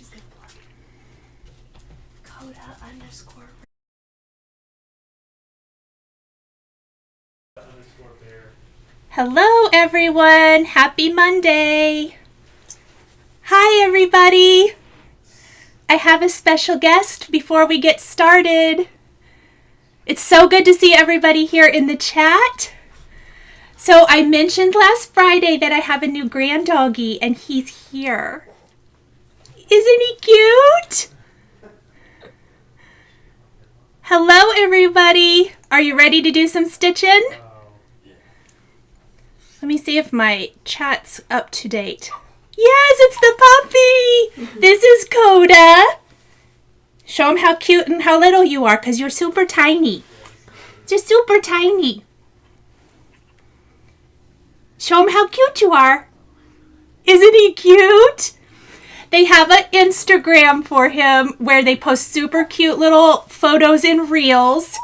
She's going to plug it. Coda_. Hello, everyone. Happy Monday. Hi, everybody. I have a special guest before we get started. It's so good to see everybody here in the chat. So I mentioned last Friday that I have a new granddoggy, and he's here. Isn't he cute? Hello, everybody. Are you ready to do some stitching? Let me see if my chat's up to date. Yes, it's the puppy. This is Coda. Show him how cute and how little you are, because you're super tiny. Just super tiny. Show him how cute you are. Isn't he cute? They have an Instagram for him where they post super cute little photos and reels.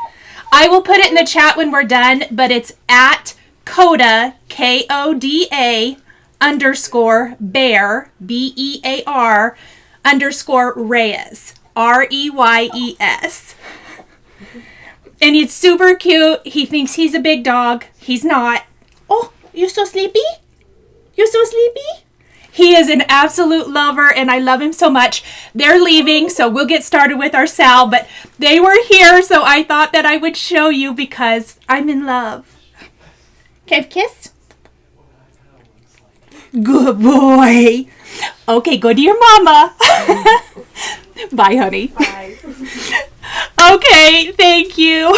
I will put it in the chat when we're done, but it's at Coda, Koda, _bear, BEAR, _Reyes, REYES. And he's super cute. He thinks he's a big dog. He's not. Oh, you so sleepy? You so sleepy? He is an absolute lover, and I love him so much. They're leaving, so we'll get started with our sal, but they were here, so I thought that I would show you because I'm in love. Can I have a kiss? Good boy. Okay, go to your mama. Bye, honey. Bye. Okay, thank you.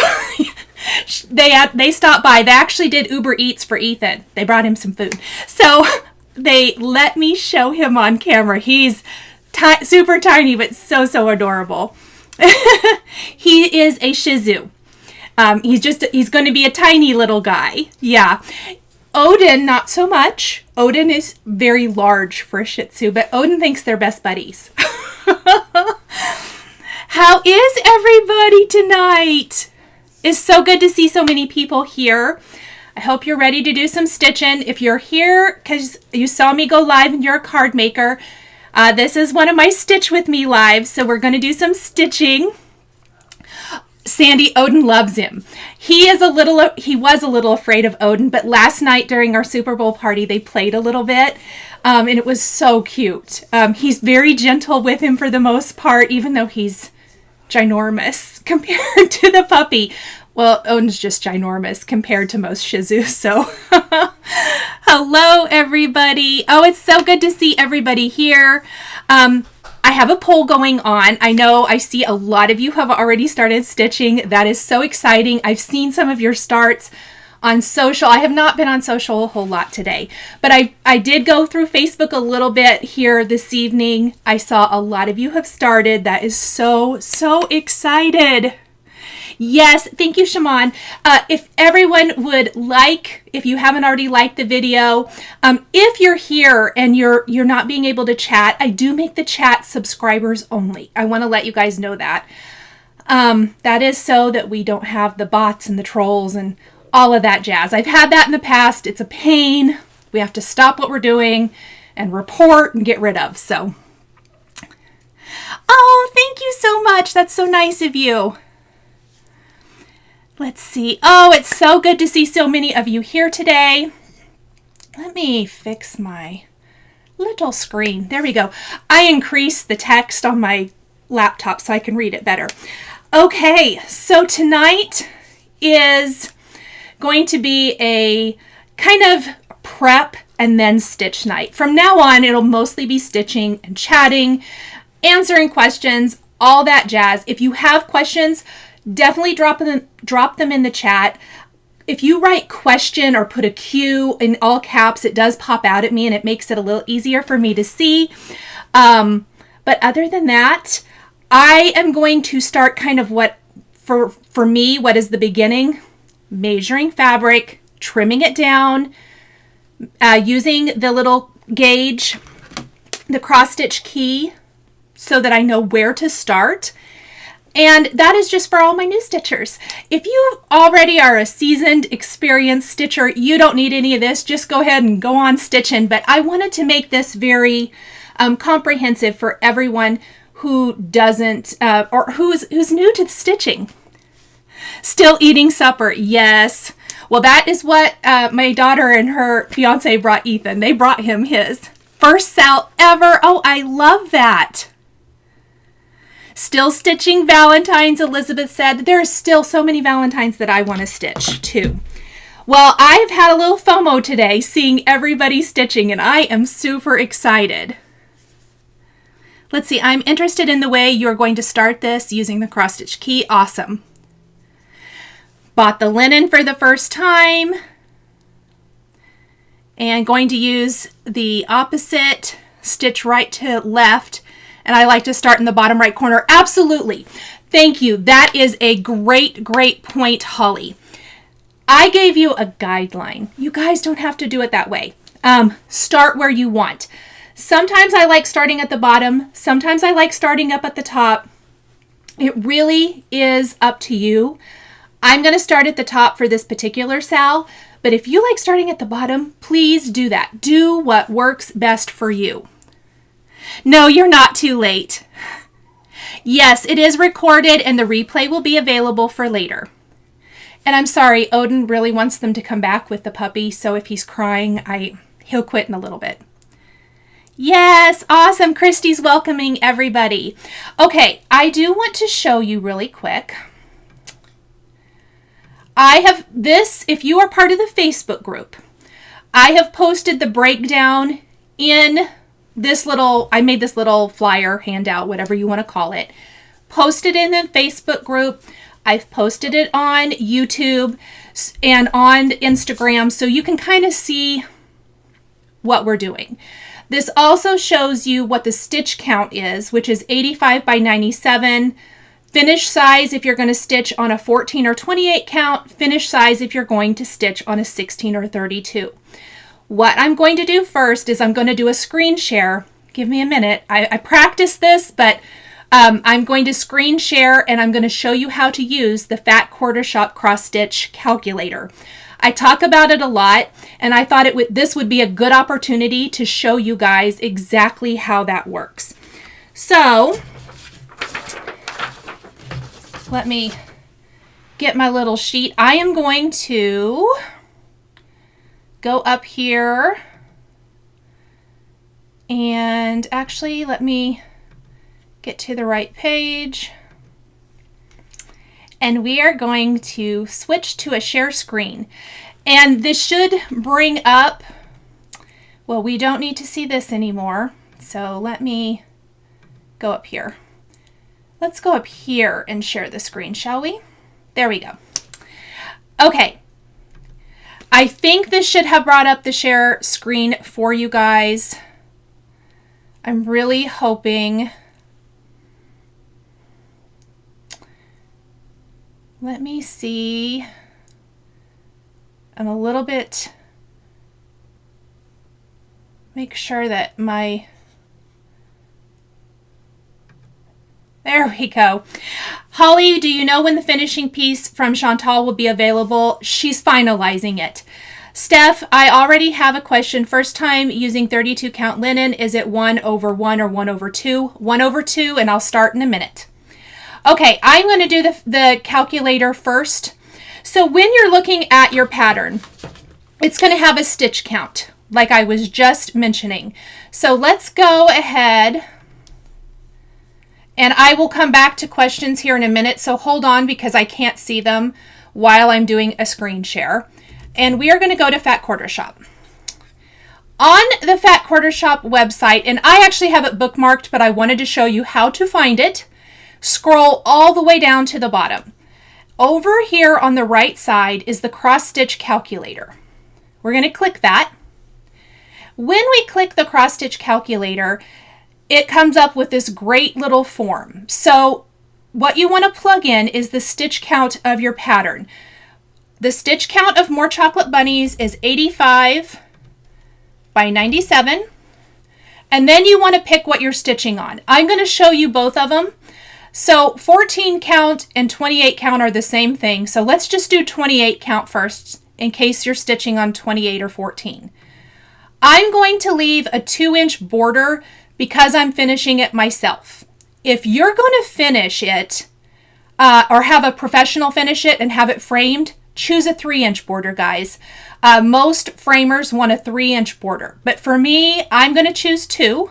They stopped by. They actually did Uber Eats for Ethan. They brought him some food. So they let me show him on camera. He's super tiny, but so adorable. He is a Shih Tzu. He's going to be a tiny little guy. Yeah. Odin, not so much. Odin is very large for a Shih Tzu, but Odin thinks they're best buddies. How is everybody tonight? It's so good to see so many people here. I hope you're ready to do some stitching. If you're here because you saw me go live and you're a card maker, this is one of my Stitch With Me lives, so we're going to do some stitching. Sandy, Odin loves him. He was a little afraid of Odin, but last night during our Super Bowl party, they played a little bit, and it was so cute. He's very gentle with him for the most part, even though he's ginormous compared to the puppy. Well, Odin's just ginormous compared to most Shih Tzus, so hello, everybody. Oh, it's so good to see everybody here. I have a poll going on. I know I see a lot of you have already started stitching. That is so exciting. I've seen some of your starts on social. I have not been on social a whole lot today, but I did go through Facebook a little bit here this evening. I saw a lot of you have started. That is so excited. Yes, thank you, Shaman. If everyone would like, if you haven't already liked the video, if you're here and you're not being able to chat, I do make the chat subscribers only. I want to let you guys know that. That is so that we don't have the bots and the trolls and all of that jazz. I've had that in the past. It's a pain. We have to stop what we're doing and report and get rid of. So, oh, thank you so much. That's so nice of you. Let's see. Oh, it's so good to see so many of you here today. Let me fix my little screen. There we go. I increased the text on my laptop so I can read it better. Okay, so tonight is going to be a kind of prep and then stitch night. From now on, it'll mostly be stitching and chatting, answering questions, all that jazz. If you have questions, definitely drop them in the chat. If you write question or put a Q in all caps, it does pop out at me and it makes it a little easier for me to see. But other than that, I am going to start kind of what, for me, what is the beginning? Measuring fabric, trimming it down, using the little gauge, the cross stitch key, so that I know where to start. And that is just for all my new stitchers. If you already are a seasoned, experienced stitcher, you don't need any of this. Just go ahead and go on stitching. But I wanted to make this very comprehensive for everyone who doesn't, or who's new to stitching. Still eating supper. Yes. Well, that is what my daughter and her fiance brought Ethan. They brought him his first sal ever. Oh, I love that. Still stitching Valentines, Elizabeth said. There are still so many Valentines that I want to stitch too. Well, I've had a little FOMO today seeing everybody stitching, and I am super excited. Let's see, I'm interested in the way you're going to start this using the cross stitch key. Awesome. Bought the linen for the first time and going to use the opposite stitch right to left, and I like to start in the bottom right corner. Absolutely. Thank you. That is a great point, Holly. I gave you a guideline. You guys don't have to do it that way. Start where you want. Sometimes I like starting at the bottom. Sometimes I like starting up at the top. It really is up to you. I'm going to start at the top for this particular sal, but if you like starting at the bottom, please do that. Do what works best for you. No, you're not too late. Yes, it is recorded and the replay will be available for later. And I'm sorry, Odin really wants them to come back with the puppy, so if he's crying, he'll quit in a little bit. Yes, awesome. Christy's welcoming everybody. Okay, I do want to show you really quick. I have this, if you are part of the Facebook group, I have posted the breakdown in this little, I made this little flyer, handout, whatever you want to call it. Posted in the Facebook group. I've posted it on YouTube and on Instagram, so you can kind of see what we're doing. This also shows you what the stitch count is, which is 85 by 97. Finish size if you're going to stitch on a 14 or 28 count. Finish size if you're going to stitch on a 16 or 32. What I'm going to do first is I'm going to do a screen share. Give me a minute. I practiced this, but I'm going to screen share and I'm going to show you how to use the Fat Quarter Shop cross stitch calculator. I talk about it a lot, and I thought this would be a good opportunity to show you guys exactly how that works. So let me get my little sheet. I am going to go up here and actually let me get to the right page. And we are going to switch to a share screen. And this should bring up, well, we don't need to see this anymore. So let me go up here. Let's go up here and share the screen, shall we? There we go. Okay. I think this should have brought up the share screen for you guys. I'm really hoping. Let me see. I'm a little bit, make sure that there we go. Holly, do you know when the finishing piece from Chantal will be available? She's finalizing it. Steph, I already have a question. First time using 32 count linen, is it 1/1 or 1/2? 1/2, and I'll start in a minute. Okay, I'm going to do the calculator first. So when you're looking at your pattern, it's going to have a stitch count, like I was just mentioning. So let's go ahead, and I will come back to questions here in a minute. So hold on, because I can't see them while I'm doing a screen share. And we are going to go to Fat Quarter Shop. On the Fat Quarter Shop website, and I actually have it bookmarked, but I wanted to show you how to find it. Scroll all the way down to the bottom. Over here on the right side is the cross stitch calculator. We're going to click that. When we click the cross stitch calculator, it comes up with this great little form. So what you want to plug in is the stitch count of your pattern. The stitch count of More Chocolate Bunnies is 85 by 97. And then you want to pick what you're stitching on. I'm going to show you both of them. So 14 count and 28 count are the same thing. So let's just do 28 count first in case you're stitching on 28 or 14. I'm going to leave a 2-inch border because I'm finishing it myself. If you're going to finish it or have a professional finish it and have it framed, choose a 3-inch border, guys. Most framers want a 3-inch border, but for me, I'm going to choose 2,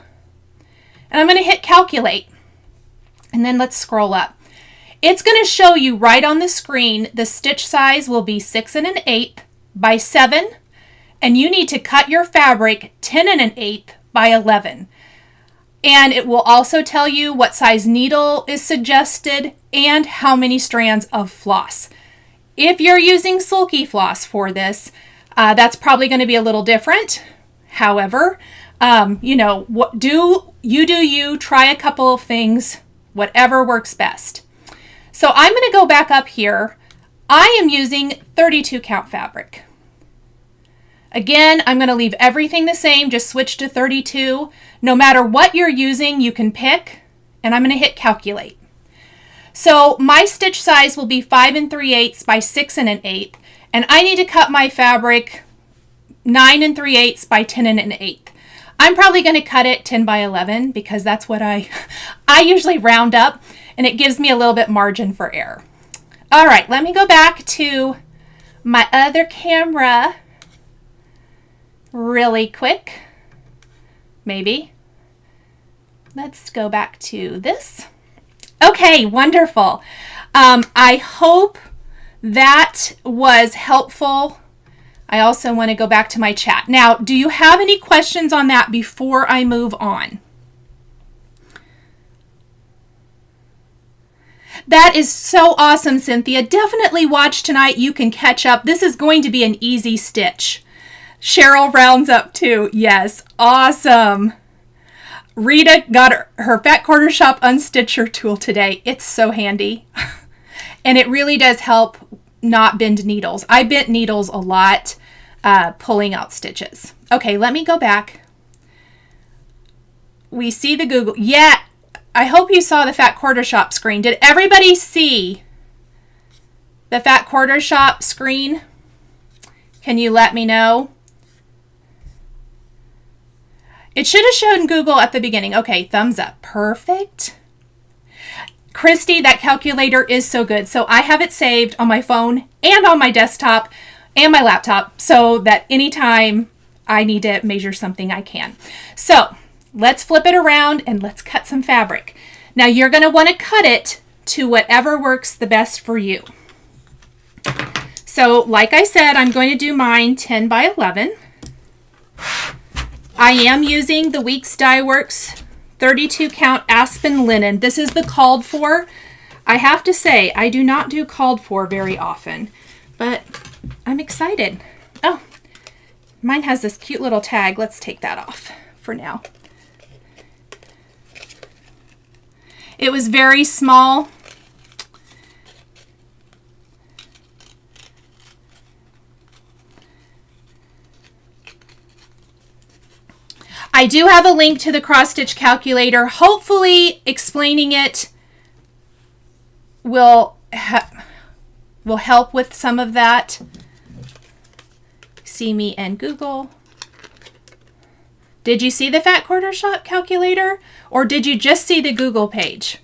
and I'm going to hit calculate, and then let's scroll up. It's going to show you right on the screen the stitch size will be 6 1/8 by 7, and you need to cut your fabric 10 1/8 by 11. And it will also tell you what size needle is suggested and how many strands of floss. If you're using Sulky floss for this, that's probably going to be a little different. However, you know, do you, try a couple of things, whatever works best. So I'm going to go back up here. I am using 32 count fabric. Again, I'm going to leave everything the same, just switch to 32. No matter what you're using, you can pick, and I'm going to hit calculate. So my stitch size will be 5 3/8 by 6 1/8, and I need to cut my fabric 9 3/8 by 10 1/8. I'm probably going to cut it 10 by 11 because that's what I usually round up, and it gives me a little bit margin for error. All right, let me go back to my other camera really quick. Maybe. Let's go back to this. Okay, wonderful. I hope that was helpful. I also want to go back to my chat. Now, do you have any questions on that before I move on? That is so awesome, Cynthia. Definitely watch tonight. You can catch up. This is going to be an easy stitch. Cheryl rounds up too. Yes, awesome. Rita got her Fat Quarter Shop Unstitcher tool today. It's so handy. And it really does help not bend needles. I bent needles a lot pulling out stitches. Okay, let me go back. We see the Google. Yeah, I hope you saw the Fat Quarter Shop screen. Did everybody see the Fat Quarter Shop screen? Can you let me know? It should have shown Google at the beginning. Okay, thumbs up. Perfect. Christy, that calculator is so good. So I have it saved on my phone and on my desktop and my laptop so that anytime I need to measure something, I can. So let's flip it around and let's cut some fabric. Now you're going to want to cut it to whatever works the best for you. So like I said, I'm going to do mine 10 by 11. I am using the Weeks Dye Works 32 count Aspen linen. This is the called for. I have to say, I do not do called for very often, but I'm excited. Oh, mine has this cute little tag. Let's take that off for now. It was very small. I do have a link to the cross stitch calculator. Hopefully explaining it will help with some of that. See me and Google. Did you see the Fat Quarter Shop calculator, or did you just see the Google page?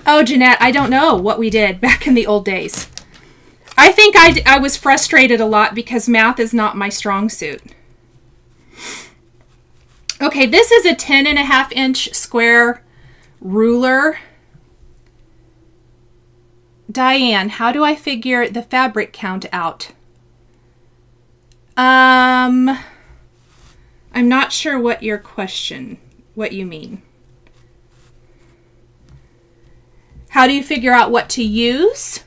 Oh, Jeanette, I don't know what we did back in the old days. I think I was frustrated a lot because math is not my strong suit. Okay, this is a 10.5 inch square ruler. Diane, how do I figure the fabric count out? I'm not sure what you mean. How do you figure out what to use?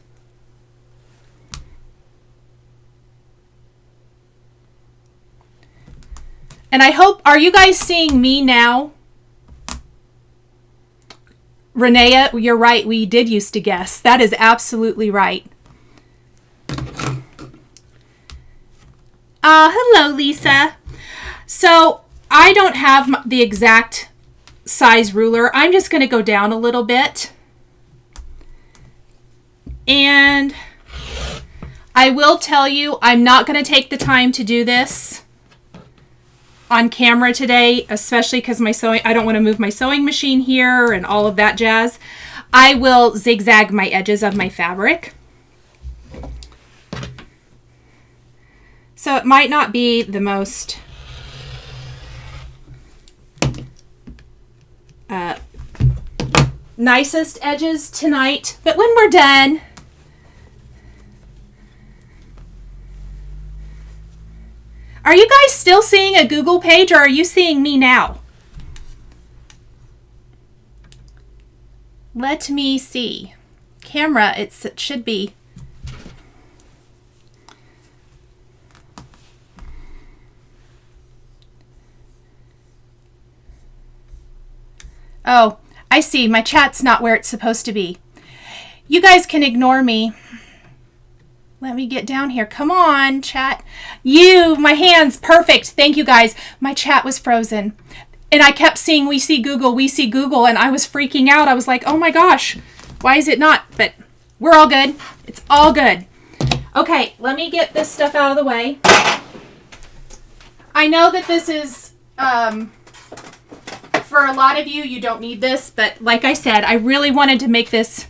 And I hope, are you guys seeing me now? Renea, you're right. We did used to guess. That is absolutely right. Hello, Lisa. So I don't have the exact size ruler. I'm just going to go down a little bit. And I will tell you, I'm not going to take the time to do this on camera today, especially because I don't want to move my sewing machine here and all of that jazz. I will zigzag my edges of my fabric. So it might not be the most nicest edges tonight, but when we're done, are you guys still seeing a Google page, or are you seeing me now? Let me see. Camera, it should be. Oh, I see. My chat's not where it's supposed to be. You guys can ignore me. Let me get down here. Come on, chat. My hands. Perfect. Thank you, guys. My chat was frozen. And I kept seeing, we see Google, and I was freaking out. I was like, oh my gosh, why is it not? But we're all good. It's all good. Okay, let me get this stuff out of the way. I know that this is, for a lot of you, you don't need this, but like I said, I really wanted to make this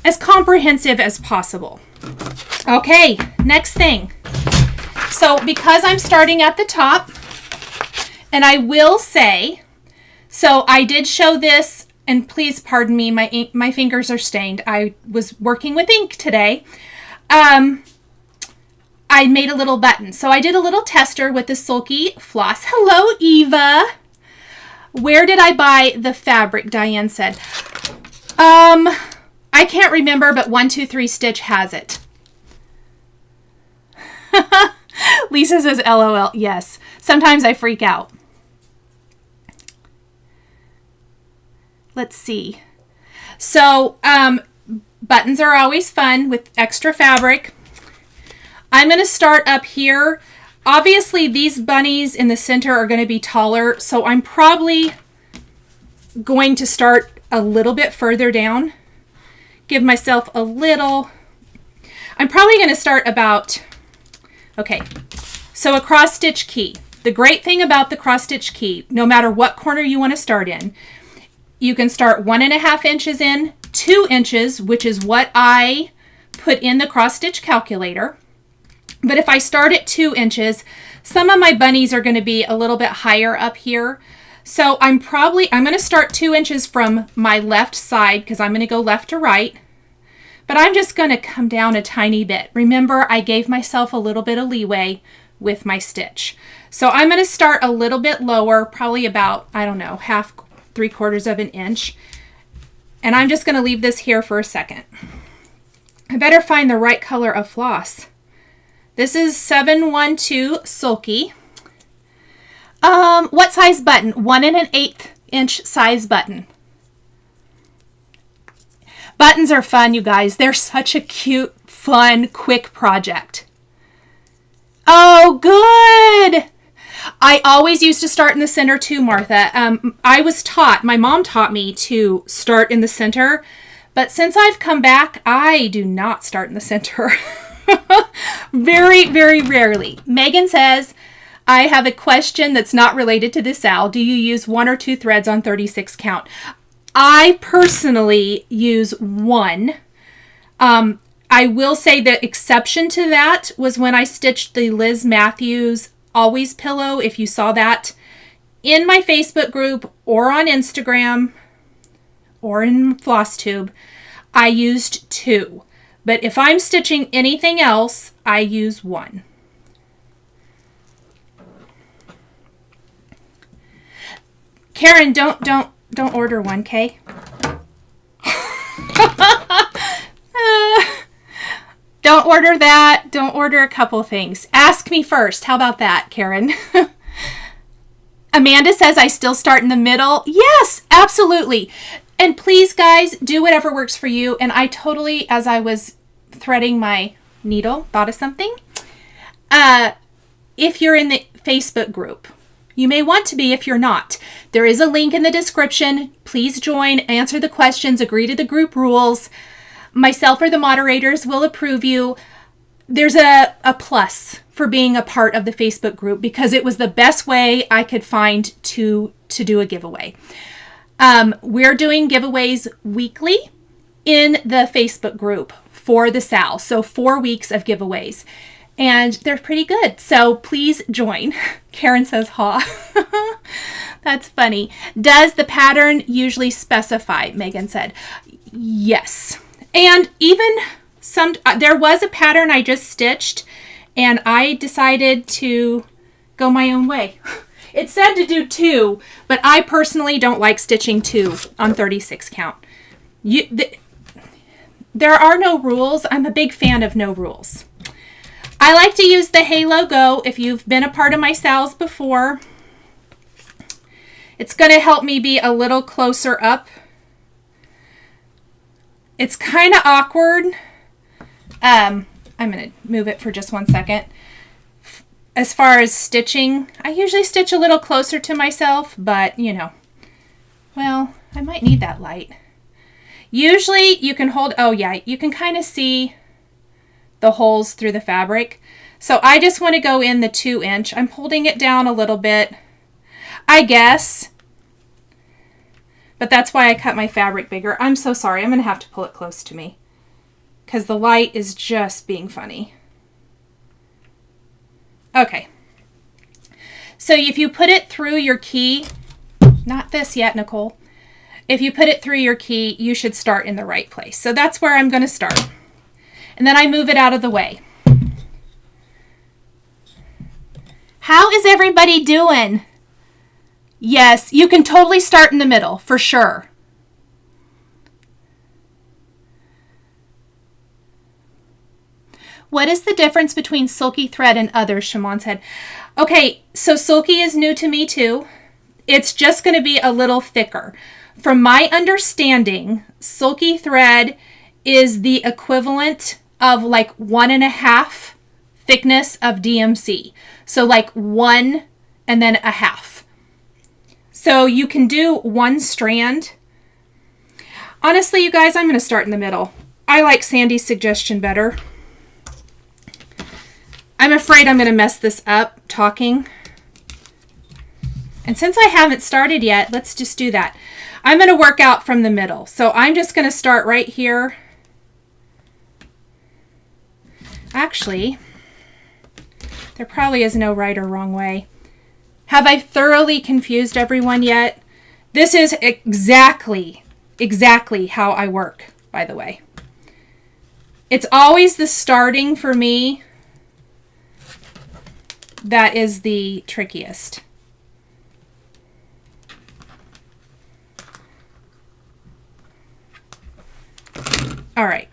as comprehensive as possible. Okay, next thing. So because I'm starting at the top, and I will say, so I did show this, and please pardon me, my fingers are stained. I was working with ink today. I made a little button. So I did a little tester with the Sulky floss. Hello, Eva. Where did I buy the fabric? Diane said. I can't remember, but 123 Stitch has it. Lisa says LOL. Yes. Sometimes I freak out. Let's see. So, buttons are always fun with extra fabric. I'm going to start up here. Obviously, these bunnies in the center are going to be taller, so I'm probably going to start a little bit further down. Give myself a little... I'm probably going to start about... Okay, so a cross-stitch key. The great thing about the cross-stitch key, no matter what corner you want to start in, you can start 1.5 inches in, 2 inches, which is what I put in the cross-stitch calculator. But if I start at 2 inches, some of my bunnies are going to be a little bit higher up here. So I'm going to start 2 inches from my left side because I'm going to go left to right. But I'm just going to come down a tiny bit. Remember, I gave myself a little bit of leeway with my stitch. So I'm going to start a little bit lower, probably about, I don't know, 3/4 of an inch. And I'm just going to leave this here for a second. I better find the right color of floss. This is 712 Sulky. What size button? 1 1/8 inch size button. Buttons are fun, you guys. They're such a cute, fun, quick project. Oh, good. I always used to start in the center too, Martha. My mom taught me to start in the center, but since I've come back, I do not start in the center. Very, very rarely. Megan says, I have a question that's not related to this, Al. Do you use 1 or 2 threads on 36 count? I personally use 1. I will say the exception to that was when I stitched the Liz Matthews Always pillow. If you saw that in my Facebook group or on Instagram or in Flosstube, I used 2. But if I'm stitching anything else, I use 1. Karen, don't order 1, okay? Don't order that. Don't order a couple things. Ask me first. How about that, Karen? Amanda says I still start in the middle. Yes, absolutely. And please, guys, do whatever works for you. And I totally, as I was threading my needle, thought of something. If you're in the Facebook group, you may want to be if you're not. There is a link in the description. Please join, answer the questions, agree to the group rules. Myself or the moderators will approve you. there's a plus for being a part of the Facebook group because it was the best way I could find to do a giveaway. We're doing giveaways weekly in the Facebook group for the SAL. So 4 weeks of giveaways. And they're pretty good. So please join. Karen says, ha. That's funny. Does the pattern usually specify? Megan said. Yes. And even there was a pattern I just stitched and I decided to go my own way. It said to do 2, but I personally don't like stitching 2 on 36 count. There are no rules. I'm a big fan of no rules. I like to use the Halo Go if you've been a part of my SALs before. It's going to help me be a little closer up. It's kind of awkward. I'm going to move it for just 1 second. As far as stitching, I usually stitch a little closer to myself, but you know, well, I might need that light. Usually you can hold, oh yeah, you can kind of see the holes through the fabric. So I just want to go in the 2-inch. I'm holding it down a little bit, I guess, but that's why I cut my fabric bigger. I'm so sorry. I'm going to have to pull it close to me because the light is just being funny. Okay. So if you put it through your key, not this yet, Nicole. If you put it through your key, you should start in the right place. So that's where I'm going to start. And then I move it out of the way. How is everybody doing? Yes, you can totally start in the middle, for sure. What is the difference between Sulky thread and others? Shimon said. Okay, so Sulky is new to me too. It's just going to be a little thicker. From my understanding, Sulky thread is the equivalent of like 1.5 thickness of DMC. So like 1 and then a half. So you can do 1 strand. Honestly, you guys, I'm going to start in the middle. I like Sandy's suggestion better. I'm afraid I'm going to mess this up talking. And since I haven't started yet, let's just do that. I'm going to work out from the middle. So I'm just going to start right here. Actually, there probably is no right or wrong way. Have I thoroughly confused everyone yet? This is exactly how I work, by the way. It's always the starting for me that is the trickiest. All right.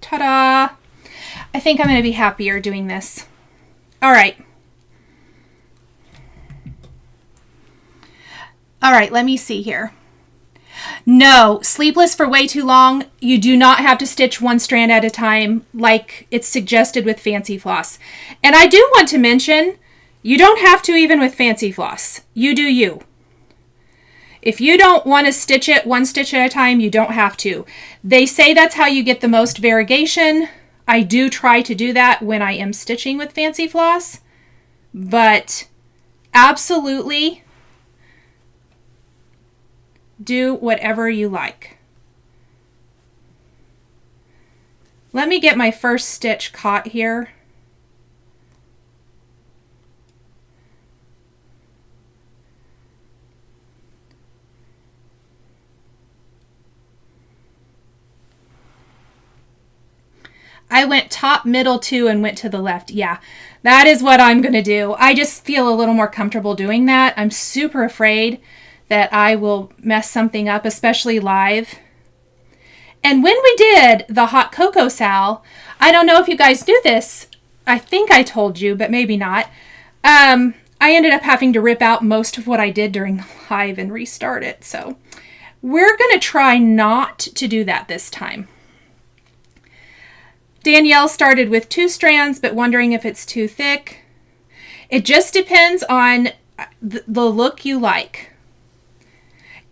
Ta-da! I think I'm going to be happier doing this. All right. All right, let me see here. No, sleeveless for way too long. You do not have to stitch 1 strand at a time like it's suggested with Fancy Floss. And I do want to mention, you don't have to even with Fancy Floss. You do you. If you don't want to stitch it 1 stitch at a time, you don't have to. They say that's how you get the most variegation. I do try to do that when I am stitching with Fancy Floss, but absolutely do whatever you like. Let me get my first stitch caught here. I went top, middle, 2, and went to the left. Yeah, that is what I'm going to do. I just feel a little more comfortable doing that. I'm super afraid that I will mess something up, especially live. And when we did the hot cocoa sal, I don't know if you guys knew this. I think I told you, but maybe not. I ended up having to rip out most of what I did during the live and restart it. So we're going to try not to do that this time. Danielle started with 2 strands, but wondering if it's too thick. It just depends on the look you like.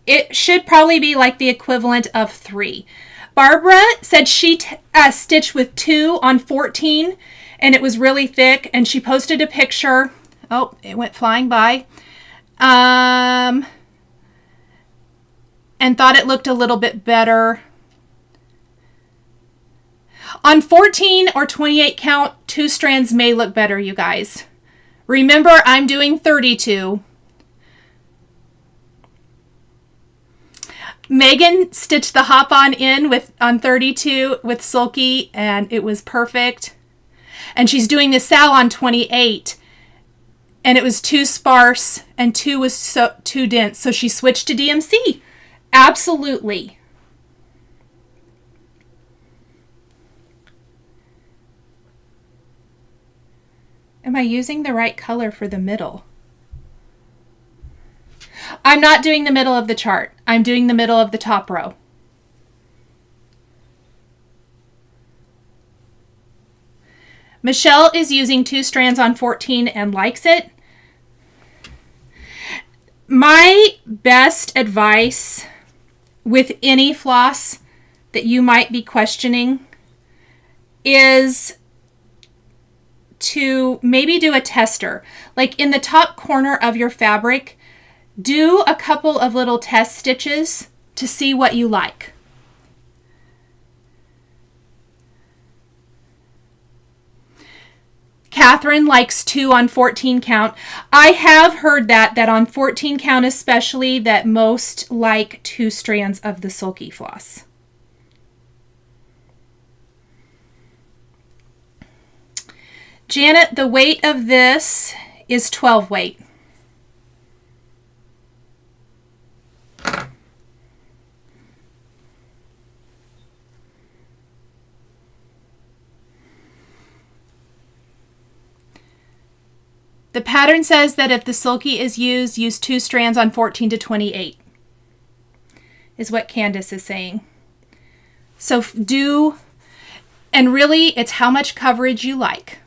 It should probably be like the equivalent of 3. Barbara said she stitched with 2 on 14 and it was really thick, and she posted a picture. Oh, it went flying by. And thought it looked a little bit better. On 14 or 28 count, 2 strands may look better, you guys. Remember, I'm doing 32. Megan stitched the hop-on in on 32 with Sulky, and it was perfect. And she's doing the Sal on 28, and it was too sparse, and 2 was too dense, so she switched to DMC. Absolutely. Am I using the right color for the middle? I'm not doing the middle of the chart. I'm doing the middle of the top row. Michelle is using 2 strands on 14 and likes it. My best advice with any floss that you might be questioning is to maybe do a tester. Like in the top corner of your fabric, do a couple of little test stitches to see what you like. Catherine likes 2 on 14 count. I have heard that on 14 count especially, that most like 2 strands of the Sulky floss. Janet, the weight of this is 12 weight. The pattern says that if the Sulky is used, use 2 strands on 14 to 28, is what Candace is saying. So and really it's how much coverage you like.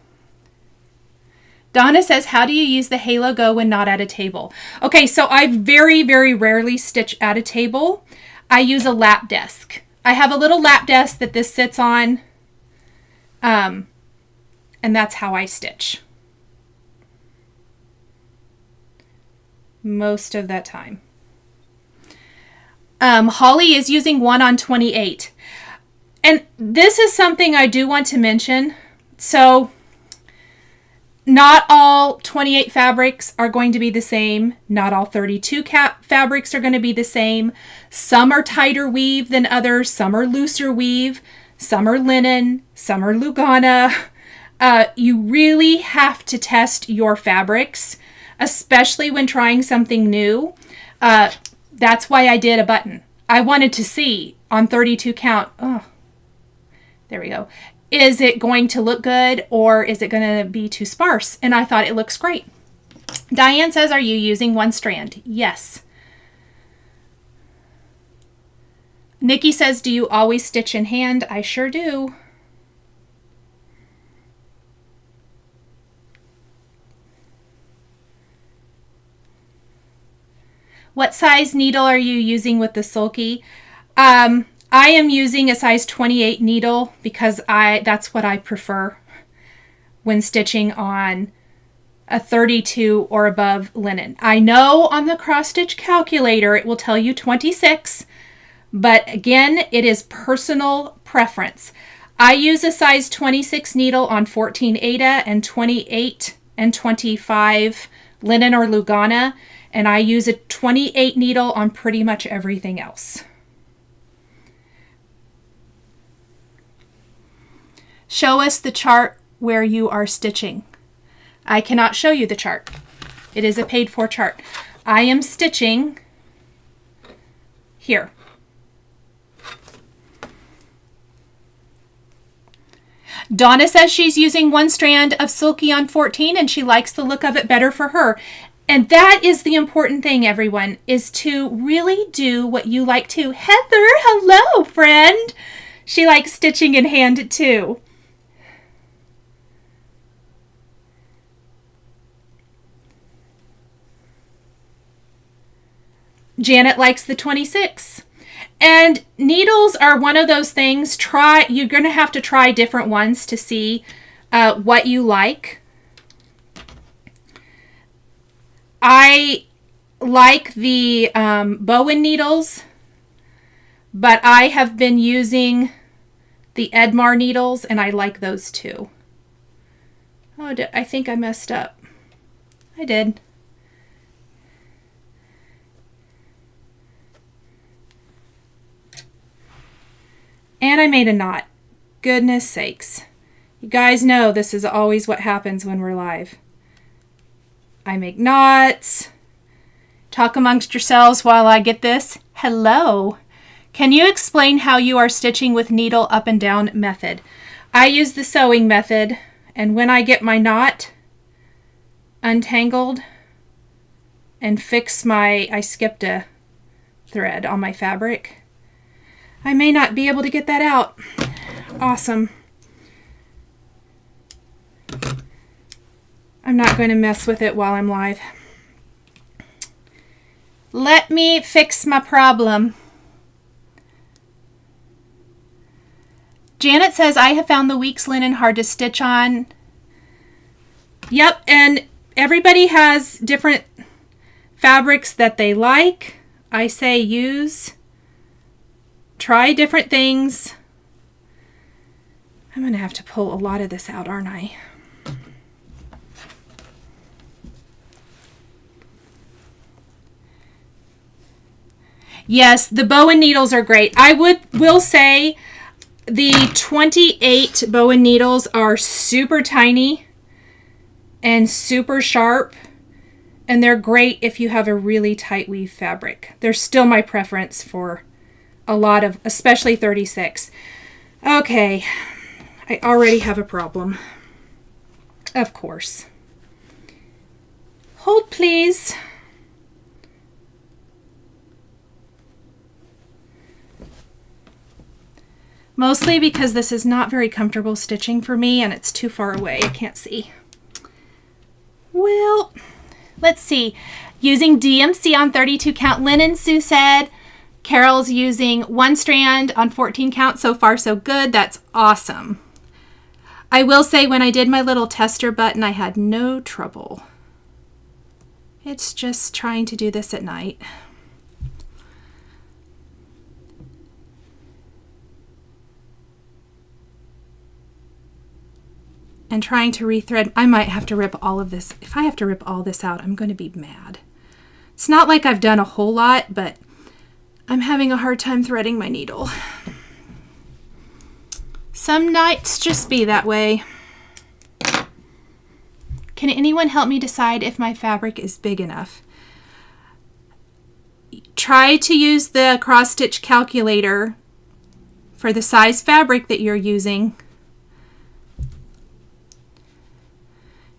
Donna says, how do you use the Halo Go when not at a table? Okay, so I very, very rarely stitch at a table. I use a lap desk. I have a little lap desk that this sits on, and that's how I stitch most of that time. Holly is using 1 on 28. And this is something I do want to mention. So not all 28 fabrics are going to be the same. Not all 32 fabrics are going to be the same. Some are tighter weave than others. Some are looser weave. Some are linen. Some are Lugana. You really have to test your fabrics, especially when trying something new. That's why I did a button. I wanted to see on 32 count. Oh, there we go. Is it going to look good or is it going to be too sparse? And I thought it looks great. Diane says, are you using 1 strand? Yes. Nikki says, do you always stitch in hand? I sure do. What size needle are you using with the Sulky? I am using a size 28 needle because that's what I prefer when stitching on a 32 or above linen. I know on the cross stitch calculator it will tell you 26, but again, it is personal preference. I use a size 26 needle on 14 Aida and 28 and 25 linen or Lugana, and I use a 28 needle on pretty much everything else. Show us the chart where you are stitching. I cannot show you the chart. It is a paid for chart. I am stitching here. Donna says she's using 1 strand of Sulky on 14 and she likes the look of it better for her. And that is the important thing, everyone, is to really do what you like to. Heather, hello, friend. She likes stitching in hand too. Janet likes the 26. And needles are one of those things. You're going to have to try different ones to see what you like. I like the Bowen needles, but I have been using the Edmar needles, and I like those too. Oh, I think I messed up. I did. And I made a knot. Goodness sakes. You guys know this is always what happens when we're live. I make knots. Talk amongst yourselves while I get this. Hello. Can you explain how you are stitching with needle up and down method? I use the sewing method, and when I get my knot untangled and I skipped a thread on my fabric. I may not be able to get that out. Awesome. I'm not going to mess with it while I'm live. Let me fix my problem. Janet says, I have found the week's linen hard to stitch on. Yep, and everybody has different fabrics that they like. I say try different things. I'm going to have to pull a lot of this out, aren't I? Yes, the Bowen needles are great. I will say the 28 Bowen needles are super tiny and super sharp, and they're great if you have a really tight weave fabric. They're still my preference for a lot of, especially 36. Okay, I already have a problem. Of course. Hold, please. Mostly because this is not very comfortable stitching for me and it's too far away. I can't see. Well, let's see. Using DMC on 32 count linen, Sue said. Carol's using 1 strand on 14 count. So far, so good. That's awesome. I will say when I did my little tester button, I had no trouble. It's just trying to do this at night. And trying to rethread. I might have to rip all of this. If I have to rip all this out, I'm going to be mad. It's not like I've done a whole lot, but I'm having a hard time threading my needle. Some nights just be that way. Can anyone help me decide if my fabric is big enough? Try to use the cross stitch calculator for the size fabric that you're using.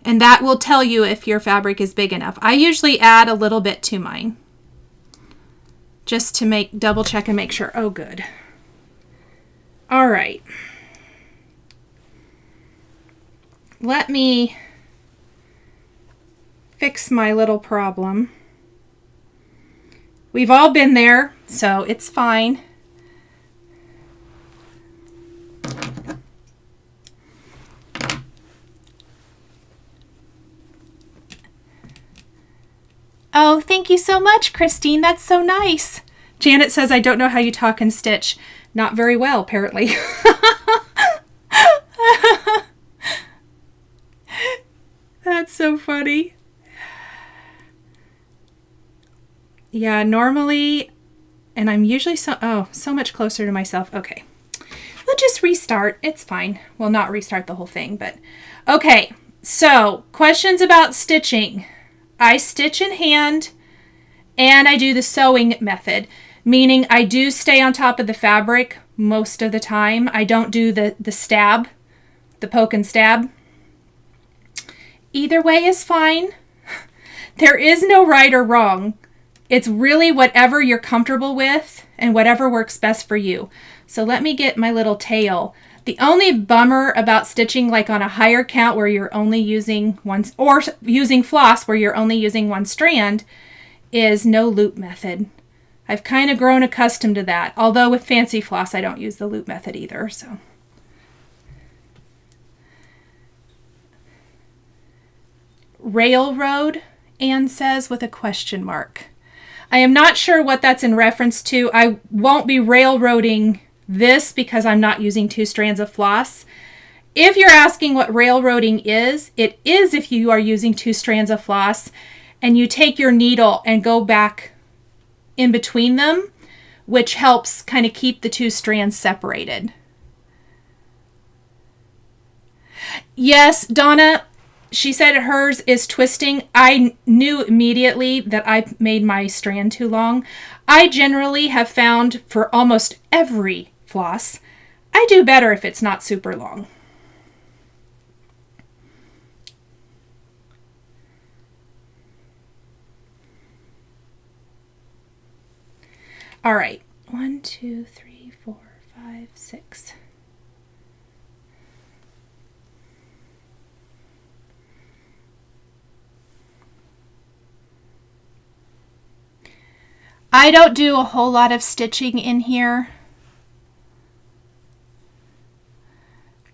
And that will tell you if your fabric is big enough. I usually add a little bit to mine, just to double check and make sure. Oh, good. All right. Let me fix my little problem. We've all been there, so it's fine. Oh, thank you so much, Christine. That's so nice. Janet says, I don't know how you talk and stitch. Not very well, apparently. That's so funny. Yeah, normally, and I'm usually so much closer to myself. Okay. We'll just restart. It's fine. Well, not restart the whole thing, but okay. So, questions about stitching. I stitch in hand and I do the sewing method, meaning I do stay on top of the fabric most of the time. I don't do the stab, the poke and stab. Either way is fine. There is no right or wrong. It's really whatever you're comfortable with and whatever works best for you. So let me get my little tail. The only bummer about stitching like on a higher count where you're only using one, or using floss where you're only using 1 strand, is no loop method. I've kind of grown accustomed to that. Although with fancy floss, I don't use the loop method either. So. Railroad, Anne says with a question mark. I am not sure what that's in reference to. I won't be railroading this because I'm not using 2 strands of floss. If you're asking what railroading is, it is if you are using 2 strands of floss and you take your needle and go back in between them, which helps kind of keep the 2 strands separated. Yes, Donna, she said hers is twisting. I knew immediately that I made my strand too long. I generally have found for almost every floss, I do better if it's not super long. All right, 1, 2, 3, 4, 5, 6. I don't do a whole lot of stitching in here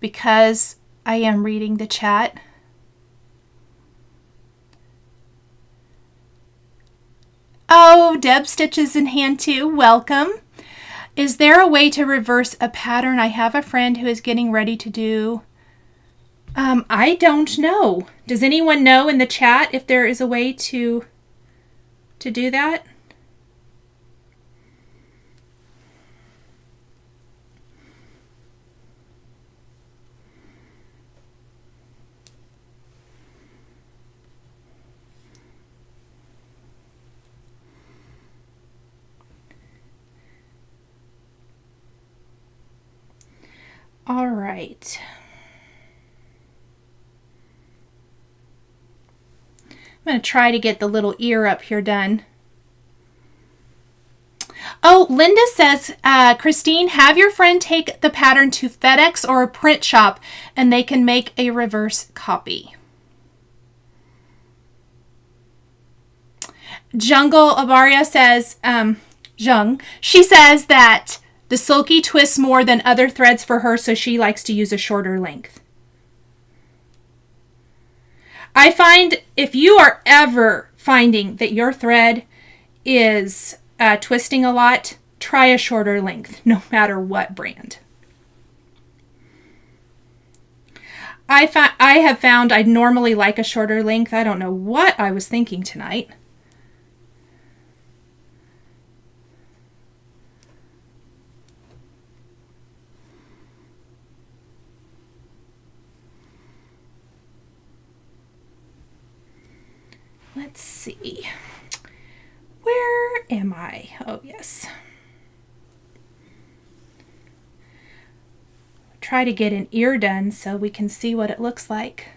because I am reading the chat. Oh, Deb stitches in hand too. Welcome. Is there a way to reverse a pattern? I have a friend who is getting ready to do. I don't know. Does anyone know in the chat if there is a way to do that? All right. I'm going to try to get the little ear up here done. Oh, Linda says, Christine, have your friend take the pattern to FedEx or a print shop and they can make a reverse copy. Jungle Abaria says, she says that the Sulky twists more than other threads for her, so she likes to use a shorter length. I find if you are ever finding that your thread is twisting a lot, try a shorter length, no matter what brand. I have found I normally like a shorter length. I don't know what I was thinking tonight. Let's see. Where am I? Oh, yes. Try to get an ear done so we can see what it looks like.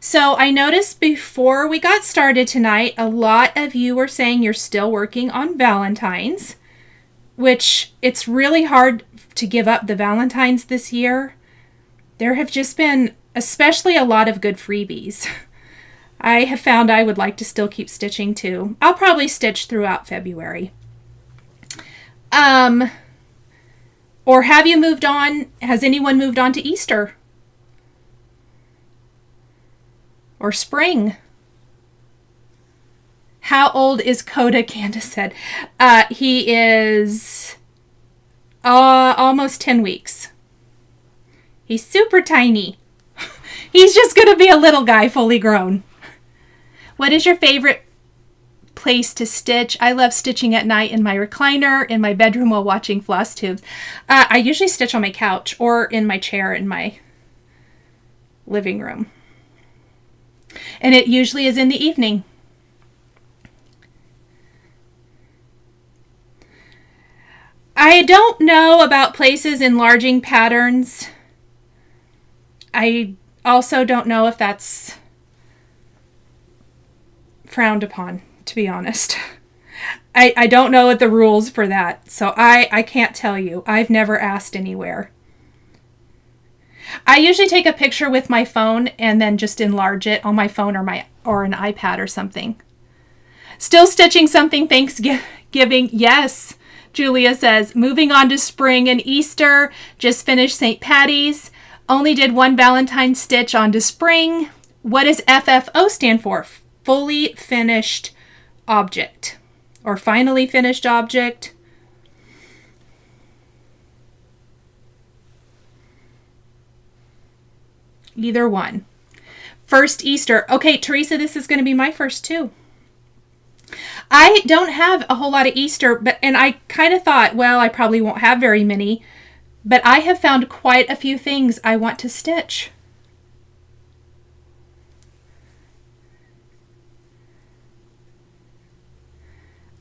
So I noticed before we got started tonight, a lot of you were saying you're still working on Valentine's, which it's really hard to give up the Valentines this year. There have just been especially a lot of good freebies. I have found I would like to still keep stitching too. I'll probably stitch throughout February. Or have you moved on? Has anyone moved on to Easter? Or spring? How old is Coda? Candace said. He is almost 10 weeks. He's super tiny. He's just going to be a little guy, fully grown. What is your favorite place to stitch? I love stitching at night in my recliner, in my bedroom while watching Flosstube. I usually stitch on my couch or in my chair in my living room. And it usually is in the evening. I don't know about places enlarging patterns. I also don't know if that's frowned upon, to be honest. I don't know what the rules for that, so I can't tell you. I've never asked anywhere. I usually take a picture with my phone and then just enlarge it on my phone or an iPad or something. Still stitching something Thanksgiving. Yes, Julia says. Moving on to spring and Easter. Just finished St. Patty's. Only did one Valentine stitch on to spring. What does FFO stand for? Fully finished object. Or finally finished object. Either one. First Easter. Okay, Teresa, this is going to be my first too. I don't have a whole lot of Easter, and I kind of thought, well, I probably won't have very many, but I have found quite a few things I want to stitch.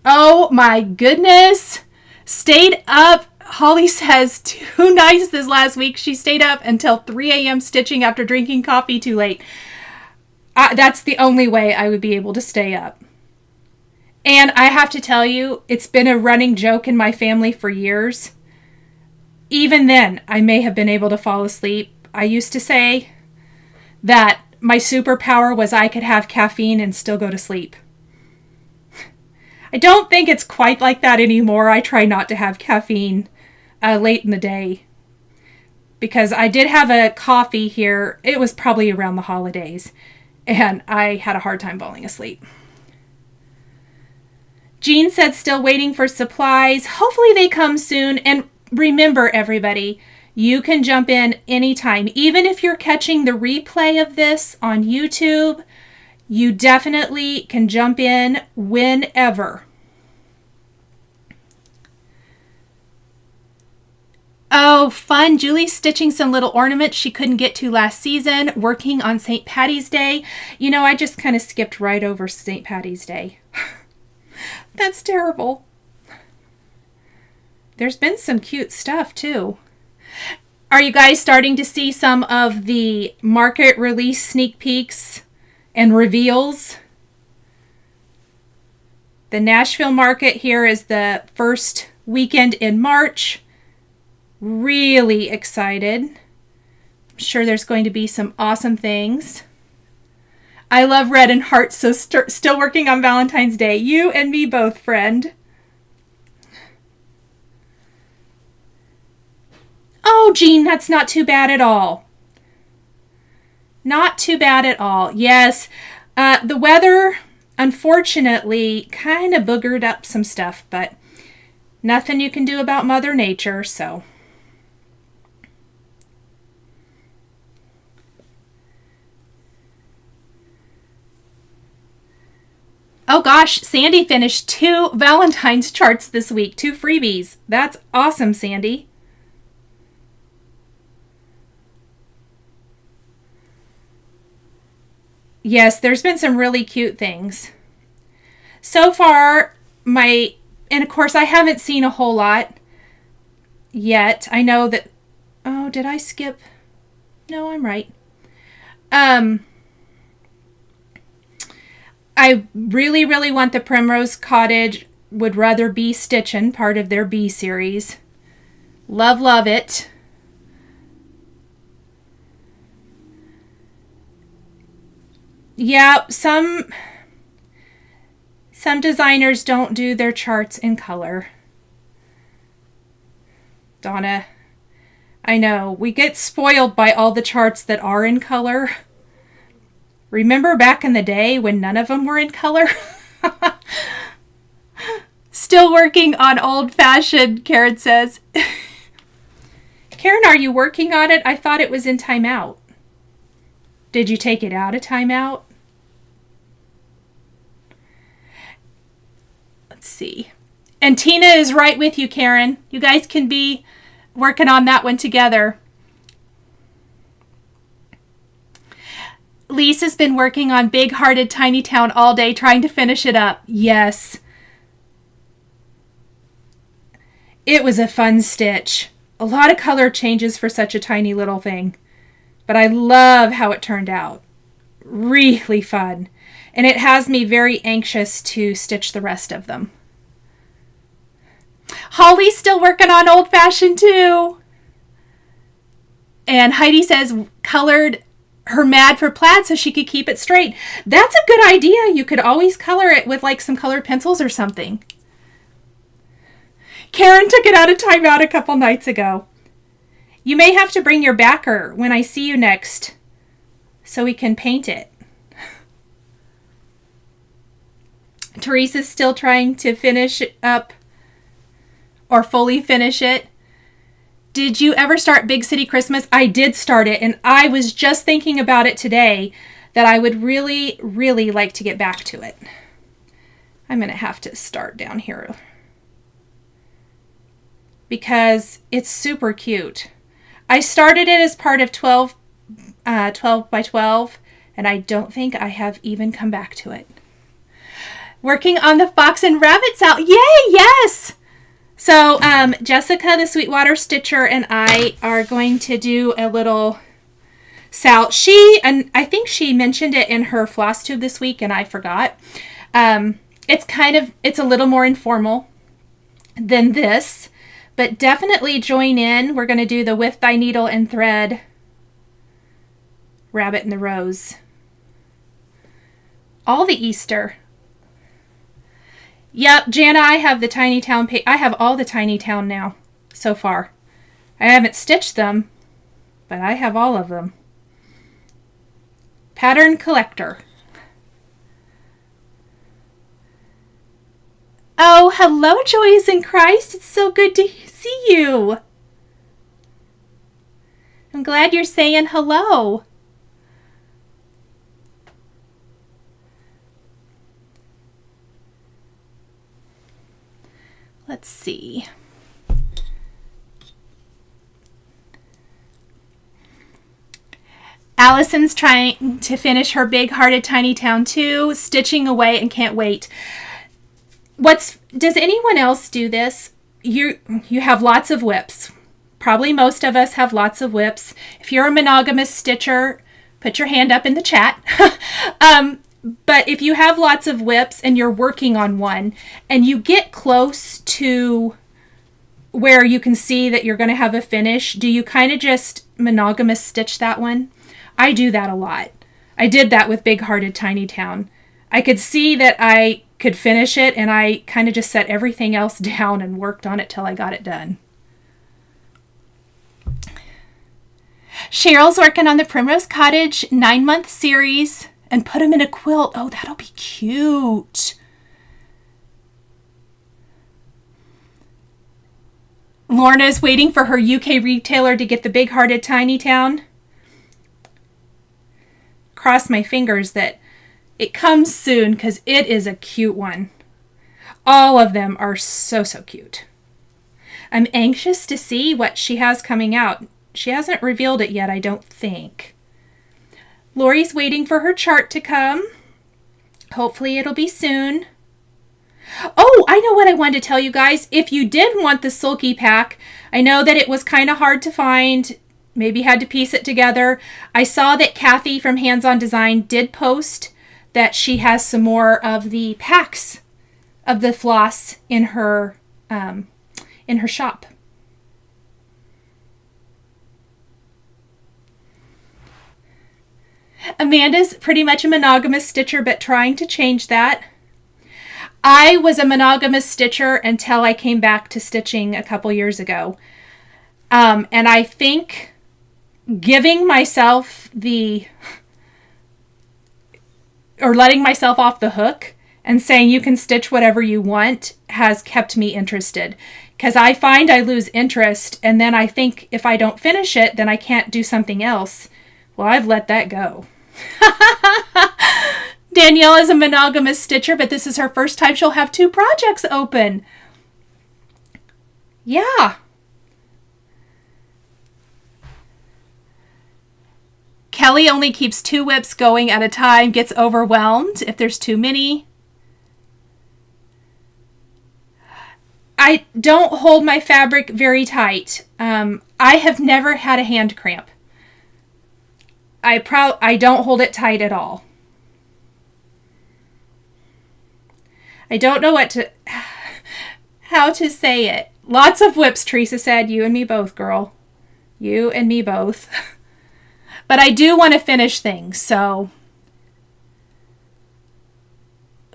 Oh my goodness. Stayed up. Holly says 2 nights this last week. She stayed up until 3 a.m. stitching after drinking coffee too late. That's the only way I would be able to stay up. And I have to tell you, it's been a running joke in my family for years. Even then, I may have been able to fall asleep. I used to say that my superpower was I could have caffeine and still go to sleep. I don't think it's quite like that anymore. I try not to have caffeine late in the day. Because I did have a coffee here. It was probably around the holidays. And I had a hard time falling asleep. Jean said still waiting for supplies. Hopefully they come soon. And remember, everybody, you can jump in anytime. Even if you're catching the replay of this on YouTube, you definitely can jump in whenever. Oh, fun. Julie's stitching some little ornaments she couldn't get to last season, working on St. Patty's Day. You know, I just kind of skipped right over St. Patty's Day. That's terrible. There's been some cute stuff, too. Are you guys starting to see some of the market release sneak peeks and reveals? The Nashville market here is the first weekend in March. Really excited. I'm sure there's going to be some awesome things. I love red and hearts, so still working on Valentine's Day. You and me both, friend. Oh, Jean, that's not too bad at all. Not too bad at all. Yes, the weather, unfortunately, kind of boogered up some stuff, but nothing you can do about Mother Nature, so. Oh gosh, Sandy finished 2 Valentine's charts this week, 2 freebies. That's awesome, Sandy. Yes, there's been some really cute things. So far, and of course I haven't seen a whole lot yet. I know that, oh, did I skip? No, I'm right. I really, really want the Primrose Cottage Would Rather Be Stitchin', part of their B series. Love, love it. Yeah, some designers don't do their charts in color. Donna, I know, we get spoiled by all the charts that are in color. Remember back in the day when none of them were in color? Still working on old-fashioned, Karen says. Karen, are you working on it? I thought it was in timeout. Did you take it out of timeout? Let's see. And Tina is right with you, Karen. You guys can be working on that one together. Lisa's been working on Big Hearted Tiny Town all day trying to finish it up. Yes. It was a fun stitch. A lot of color changes for such a tiny little thing. But I love how it turned out. Really fun. And it has me very anxious to stitch the rest of them. Holly's still working on Old Fashioned too. And Heidi says colored her mad for plaid so she could keep it straight. That's a good idea. You could always color it with like some colored pencils or something. Karen took it out of timeout a couple nights ago. You may have to bring your backer when I see you next so we can paint it. Teresa's still trying to finish it up or fully finish it. Did you ever start Big City Christmas? I did start it, and I was just thinking about it today that I would really, really like to get back to it. I'm going to have to start down here because it's super cute. I started it as part of 12 by 12, and I don't think I have even come back to it. Working on the fox and rabbits out. Yay, yes! So Jessica, the Sweetwater Stitcher, and I are going to do a little sal. And I think she mentioned it in her Flosstube this week, and I forgot. It's a little more informal than this, but definitely join in. We're going to do the With Thy Needle and Thread Rabbit in the Rose. All the Easter. Yep, Jana, I have the Tiny Town. I have all the Tiny Town now, so far. I haven't stitched them, but I have all of them. Pattern Collector. Oh, hello, Joys in Christ. It's so good to see you. I'm glad you're saying hello. Let's see. Allison's trying to finish her Big Hearted Tiny Town too, stitching away and can't wait. Does anyone else do this? You have lots of whips. Probably most of us have lots of whips. If you're a monogamous stitcher, put your hand up in the chat. But if you have lots of whips and you're working on one and you get close to where you can see that you're going to have a finish, do you kind of just monogamous stitch that one? I do that a lot. I did that with Big Hearted Tiny Town. I could see that I could finish it and I kind of just set everything else down and worked on it till I got it done. Cheryl's working on the Primrose Cottage 9-month series. And put them in a quilt. Oh, that'll be cute. Lorna's waiting for her UK retailer to get the Big Hearted Tiny Town. Cross my fingers that it comes soon because it is a cute one. All of them are so, so cute. I'm anxious to see what she has coming out. She hasn't revealed it yet, I don't think. Lori's waiting for her chart to come. Hopefully it'll be soon. Oh, I know what I wanted to tell you guys. If you did want the Sulky pack, I know that it was kind of hard to find. Maybe had to piece it together. I saw that Cathy from Hands On Design did post that she has some more of the packs of the floss in her shop. Amanda's pretty much a monogamous stitcher, but trying to change that. I was a monogamous stitcher until I came back to stitching a couple years ago. And I think giving myself letting myself off the hook and saying you can stitch whatever you want has kept me interested. Because I find I lose interest, and then I think if I don't finish it, then I can't do something else. Well, I've let that go. Danielle is a monogamous stitcher, but this is her first time she'll have 2 projects open. Yeah. Kelly only keeps 2 whips going at a time, gets overwhelmed if there's too many. I don't hold my fabric very tight. I have never had a hand cramp. I don't hold it tight at all. I don't know how to say it. Lots of whips, Teresa said. You and me both, girl. You and me both. But I do want to finish things, so.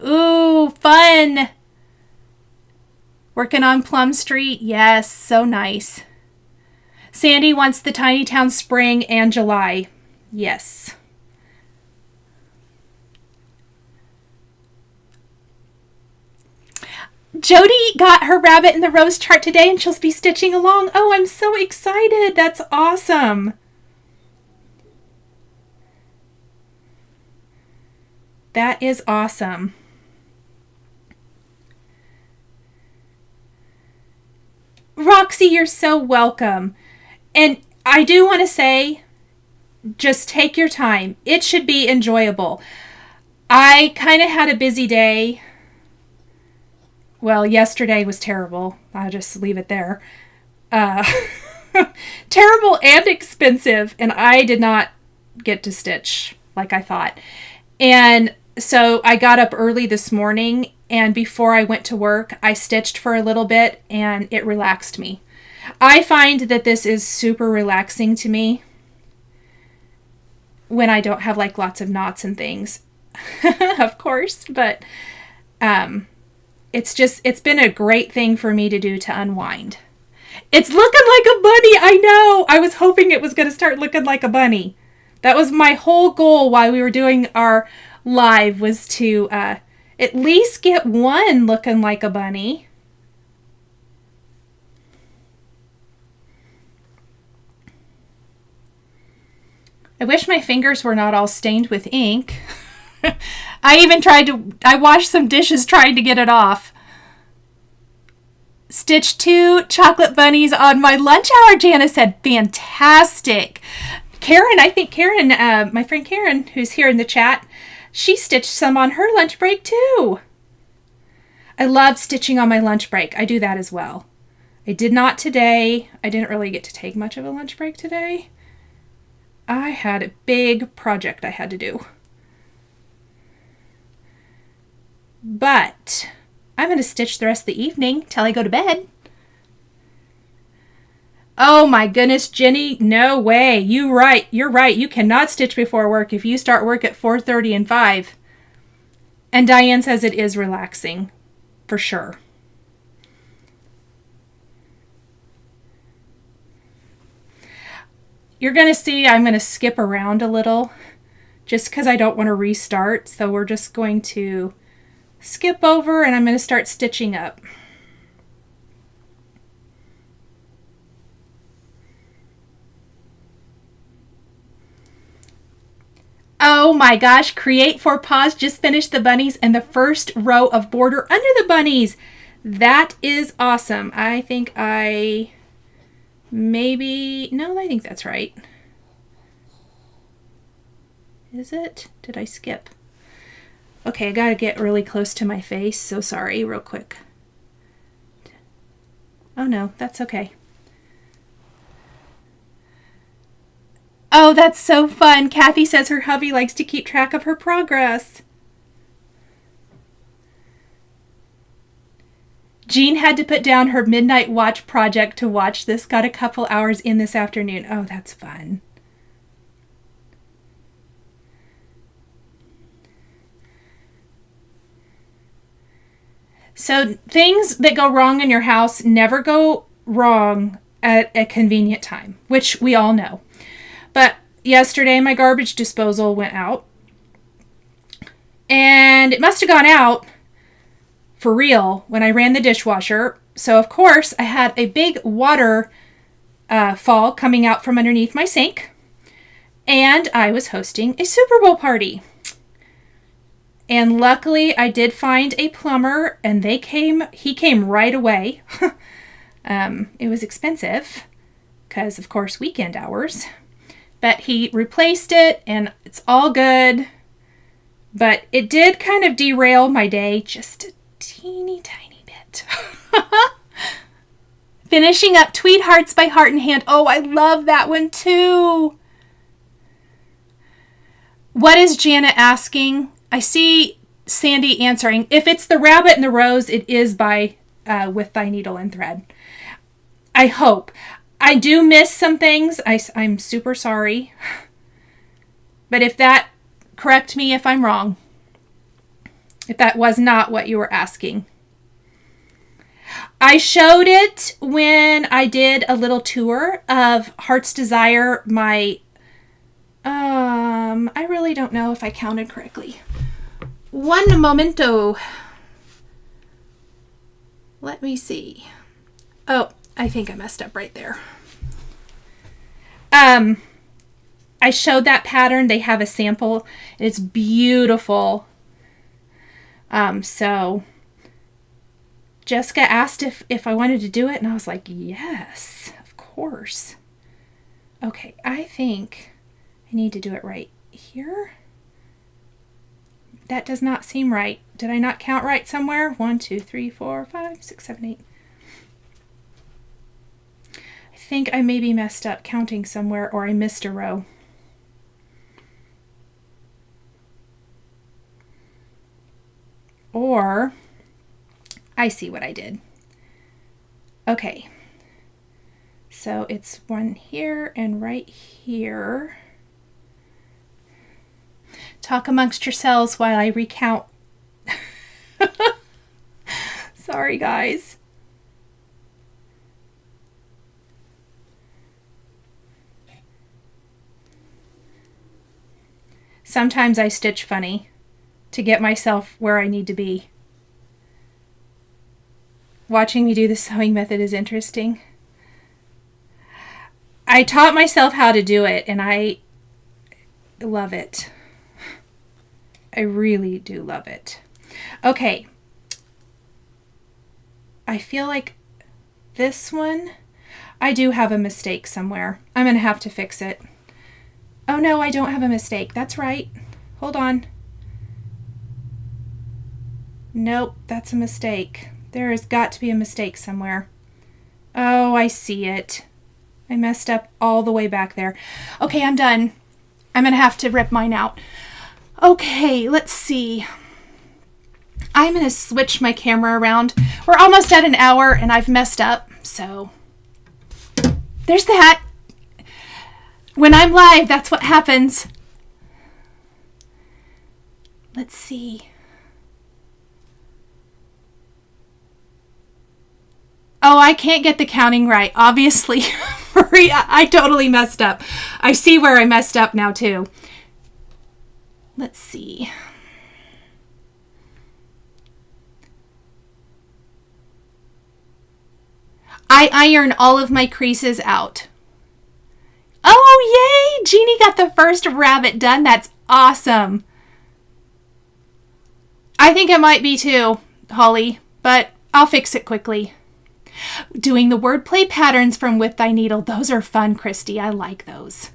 Ooh, fun. Working on Plum Street. Yes, so nice. Sandy wants the Tiny Town spring and July. Yes. Jody got her rabbit in the rose chart today and she'll be stitching along. Oh, I'm so excited. That's awesome. That is awesome. Roxy, you're so welcome. And I do want to say, just take your time. It should be enjoyable. I kind of had a busy day. Well, yesterday was terrible. I'll just leave it there. Terrible and expensive, and I did not get to stitch like I thought. And so I got up early this morning, and before I went to work, I stitched for a little bit, and it relaxed me. I find that this is super relaxing to me when I don't have like lots of knots and things, of course, but it's been a great thing for me to do to unwind. It's looking like a bunny. I know. I was hoping it was going to start looking like a bunny. That was my whole goal while we were doing our live, was to at least get one looking like a bunny. I wish my fingers were not all stained with ink. I washed some dishes trying to get it off. Stitch 2 chocolate bunnies on my lunch hour, Jana said. Fantastic. Karen, my friend Karen, who's here in the chat, she stitched some on her lunch break too. I love stitching on my lunch break. I do that as well. I did not today. I didn't really get to take much of a lunch break today. I had a big project I had to do. But I'm going to stitch the rest of the evening till I go to bed. Oh my goodness, Jenny, no way. You're right. You cannot stitch before work if you start work at 4:30 and 5. And Diane says it is relaxing, for sure. You're going to see I'm going to skip around a little just because I don't want to restart. So we're just going to skip over and I'm going to start stitching up. Oh my gosh, Create for Paws just finished the bunnies and the first row of border under the bunnies. That is awesome. I think I think that's right. Is it? Did I skip? Okay, I gotta get really close to my face. So sorry, real quick. Oh no, that's okay. Oh, that's so fun. Cathy says her hubby likes to keep track of her progress. Jean had to put down her midnight watch project to watch this. Got a couple hours in this afternoon. Oh, that's fun. So things that go wrong in your house never go wrong at a convenient time, which we all know. But yesterday my garbage disposal went out. And it must have gone out for real when I ran the dishwasher. So of course I had a big water fall coming out from underneath my sink. And I was hosting a Super Bowl party. And luckily I did find a plumber and he came right away. It was expensive because of course weekend hours. But he replaced it and it's all good. But it did kind of derail my day just a teeny tiny bit. Finishing up Tweed Hearts by Heart and Hand. Oh, I love that one too. What is Jana asking? I see Sandy answering. If it's The Rabbit and the Rose, it is by With Thy Needle and Thread. I hope. I do miss some things. I'm super sorry. But correct me if I'm wrong. If that was not what you were asking. I showed it when I did a little tour of Heart's Desire. I really don't know if I counted correctly. One momento. Let me see. Oh, I think I messed up right there. I showed that pattern. They have a sample. It's beautiful. So Jessica asked if I wanted to do it, and I was like, yes, of course. Okay, I think I need to do it right here. That does not seem right. Did I not count right somewhere? 1, 2, 3, 4, 5, 6, 7, 8. I think I maybe messed up counting somewhere, or I missed a row. Or I see what I did. Okay. So it's one here and right here. Talk amongst yourselves while I recount. Sorry, guys. Sometimes I stitch funny to get myself where I need to be. Watching me do the sewing method is interesting. I taught myself how to do it, and I love it. I really do love it. Okay. I feel like this one, I do have a mistake somewhere. I'm going to have to fix it. Oh no, I don't have a mistake. That's right. Hold on. Nope, that's a mistake. There has got to be a mistake somewhere. Oh, I see it. I messed up all the way back there. Okay, I'm done. I'm going to have to rip mine out. Okay, let's see. I'm going to switch my camera around. We're almost at an hour and I've messed up. So there's that. When I'm live, that's what happens. Let's see. Oh, I can't get the counting right. Obviously, Maria, I totally messed up. I see where I messed up now too. Let's see. I iron all of my creases out. Oh, yay! Jeannie got the first rabbit done. That's awesome. I think it might be too, Holly, but I'll fix it quickly. Doing the wordplay patterns from With Thy Needle. Those are fun, Christy. I like those.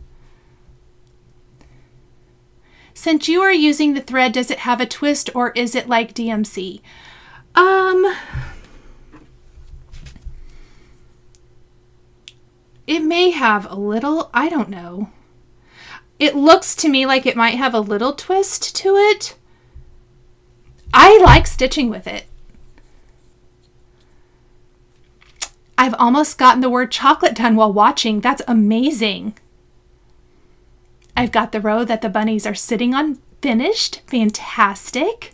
Since you are using the thread, does it have a twist or is it like DMC? It may have a little, I don't know. It looks to me like it might have a little twist to it. I like stitching with it. I've almost gotten the word chocolate done while watching. That's amazing. I've got the row that the bunnies are sitting on finished. Fantastic.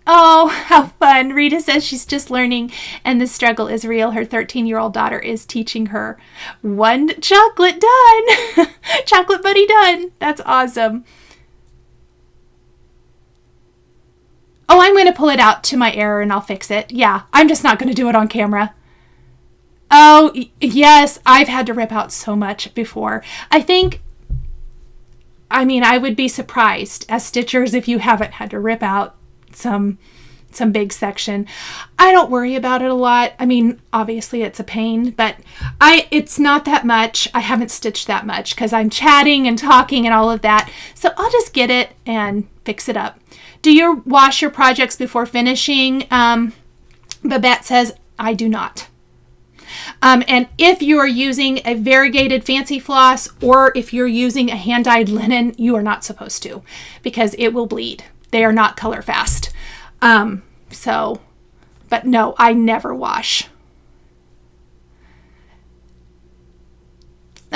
Oh, how fun. Rita says she's just learning and the struggle is real. Her 13-year-old daughter is teaching her. One chocolate done. Chocolate bunny done. That's awesome. Oh, I'm going to pull it out to my error and I'll fix it. Yeah, I'm just not going to do it on camera. Oh, yes, I've had to rip out so much before. I would be surprised as stitchers if you haven't had to rip out some big section. I don't worry about it a lot. I mean, obviously it's a pain, but it's not that much. I haven't stitched that much because I'm chatting and talking and all of that. So I'll just get it and fix it up. Do you wash your projects before finishing? Babette says, I do not. And if you are using a variegated fancy floss or if you're using a hand-dyed linen, you are not supposed to because it will bleed. They are not color fast. But no, I never wash.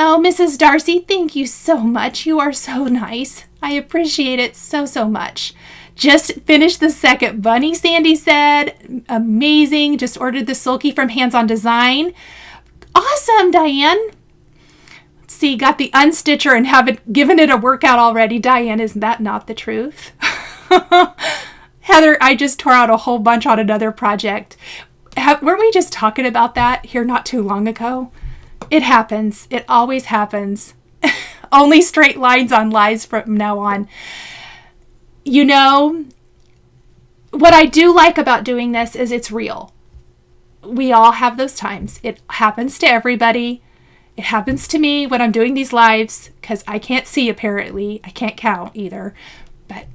Oh, Mrs. Darcy, thank you so much. You are so nice. I appreciate it so, so much. Just finished the second bunny, Sandy said. Amazing. Just ordered the Sulky from Hands On Design. Awesome, Diane. Let's see, got the unstitcher and haven't given it a workout already. Diane, isn't that not the truth? Heather, I just tore out a whole bunch on another project. Weren't we just talking about that here not too long ago? It happens. It always happens. Only straight lines on lives from now on. You know, what I do like about doing this is it's real. We all have those times. It happens to everybody. It happens to me when I'm doing these lives because I can't see apparently. I can't count either. But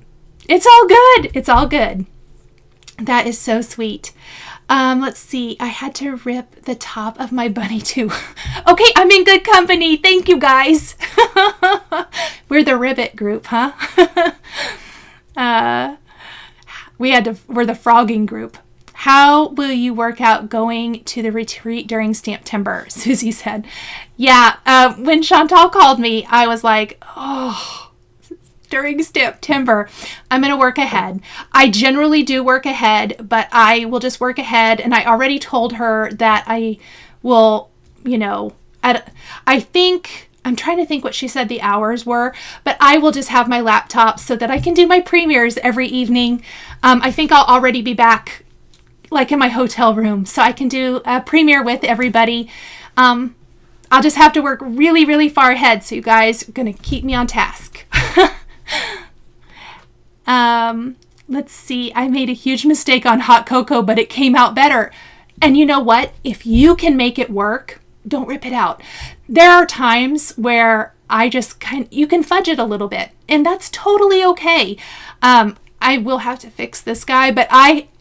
it's all good. It's all good. That is so sweet. Let's see. I had to rip the top of my bunny too. Okay, I'm in good company. Thank you, guys. We're the ribbit group, huh? We're the frogging group. How will you work out going to the retreat during September? Susie said. Yeah, when Chantal called me, I was like, oh, during September, I'm going to work ahead. I generally do work ahead, but I will just work ahead. And I already told her that I will, you know, I think, I'm trying to think what she said the hours were, but I will just have my laptop so that I can do my premieres every evening. I think I'll already be back like in my hotel room, so I can do a premiere with everybody. I'll just have to work really, really far ahead, so you guys are going to keep me on task. Let's see. I made a huge mistake on hot cocoa, but it came out better. And you know what? If you can make it work, don't rip it out. There are times where you can fudge it a little bit, and that's totally okay. I will have to fix this guy, but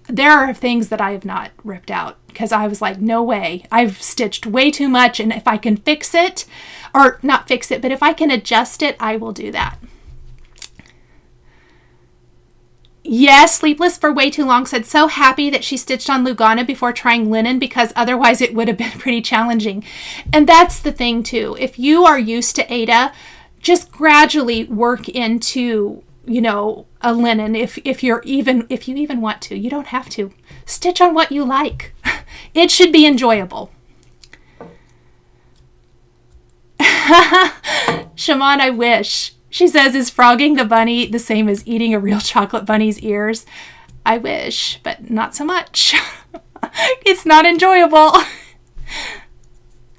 there are things that I have not ripped out because I was like, no way. I've stitched way too much, and if I can fix it, or not fix it, but if I can adjust it, I will do that. Yes, Sleepless for Way Too Long said, so happy that she stitched on Lugana before trying linen because otherwise it would have been pretty challenging. And that's the thing too. If you are used to Aida, just gradually work into, you know, a linen if you even want to. You don't have to. Stitch on what you like. It should be enjoyable. Shaman, I wish. She says, is frogging the bunny the same as eating a real chocolate bunny's ears? I wish, but not so much. It's not enjoyable.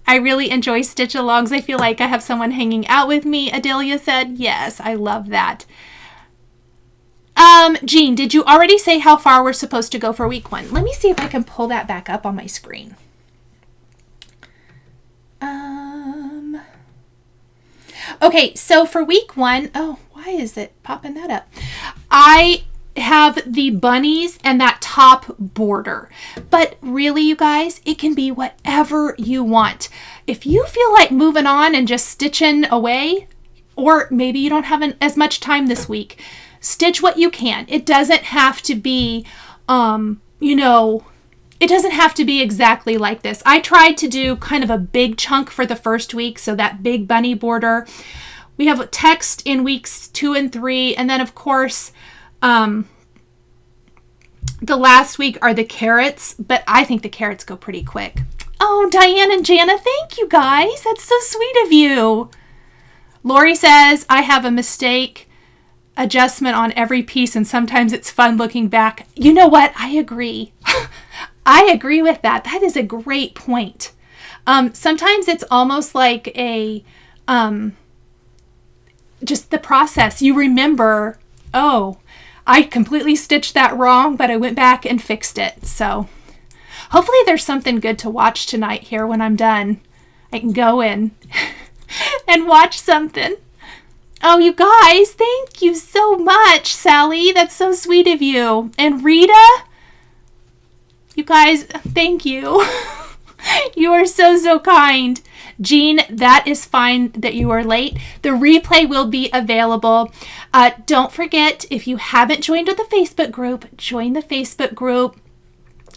I really enjoy stitch-alongs. I feel like I have someone hanging out with me, Adelia said. Yes, I love that. Jean, did you already say how far we're supposed to go for week 1? Let me see if I can pull that back up on my screen. Okay, so for week 1, oh, why is it popping that up? I have the bunnies and that top border. But really, you guys, it can be whatever you want. If you feel like moving on and just stitching away, or maybe you don't have as much time this week, stitch what you can. It doesn't have to be, you know, it doesn't have to be exactly like this. I tried to do kind of a big chunk for the first week, so that big bunny border. We have a text in weeks 2 and 3, and then of course, the last week are the carrots, but I think the carrots go pretty quick. Oh, Diane and Jana, thank you guys. That's so sweet of you. Lori says, I have a mistake adjustment on every piece, and sometimes it's fun looking back. You know what? I agree. I agree with that. That is a great point. Sometimes it's almost like just the process. You remember, oh, I completely stitched that wrong, but I went back and fixed it. So hopefully there's something good to watch tonight here when I'm done. I can go in and watch something. Oh, you guys, thank you so much, Sally. That's so sweet of you. And Rita, you guys, thank you. You are so, so kind. Jean, that is fine that you are late. The replay will be available. Don't forget, if you haven't joined the Facebook group, join the Facebook group.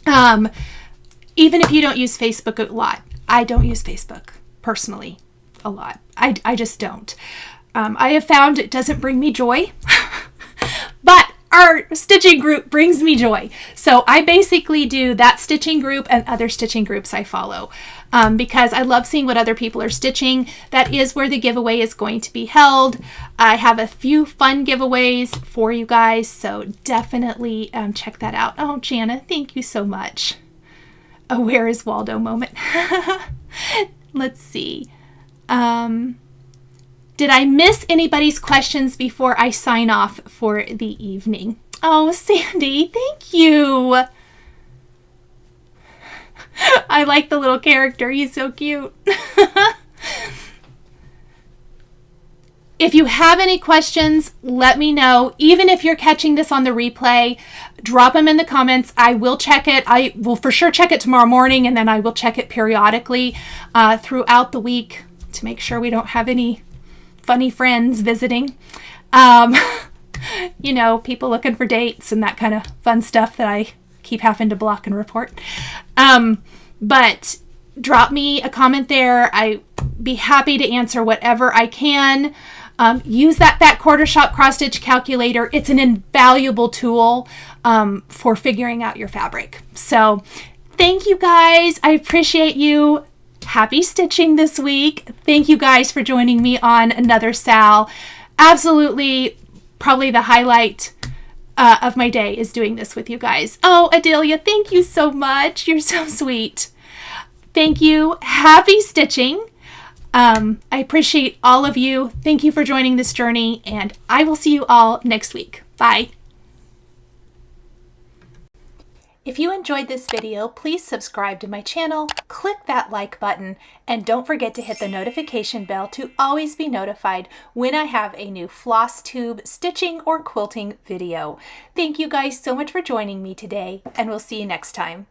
Even if you don't use Facebook a lot. I don't use Facebook, personally. a lot. I just don't. I have found it doesn't bring me joy, but our stitching group brings me joy. So I basically do that stitching group and other stitching groups I follow because I love seeing what other people are stitching. That is where the giveaway is going to be held. I have a few fun giveaways for you guys, so definitely check that out. Oh, Jana, thank you so much. A Where is Waldo moment. Let's see. Did I miss anybody's questions before I sign off for the evening? Oh, Sandy, thank you. I like the little character. He's so cute. If you have any questions, let me know. Even if you're catching this on the replay, drop them in the comments. I will check it. I will for sure check it tomorrow morning, and then I will check it periodically throughout the week to make sure we don't have any funny friends visiting. You know, people looking for dates and that kind of fun stuff that I keep having to block and report. But drop me a comment there. I'd be happy to answer whatever I can. Use that Fat Quarter Shop cross stitch calculator. It's an invaluable tool for figuring out your fabric. So thank you guys. I appreciate you. Happy stitching this week. Thank you guys for joining me on another Sal. Absolutely, probably the highlight of my day is doing this with you guys. Oh, Adelia, thank you so much. You're so sweet. Thank you. Happy stitching. I appreciate all of you. Thank you for joining this journey, and I will see you all next week. Bye. If you enjoyed this video, please subscribe to my channel, click that like button, and don't forget to hit the notification bell to always be notified when I have a new Flosstube stitching or quilting video. Thank you guys so much for joining me today, and we'll see you next time.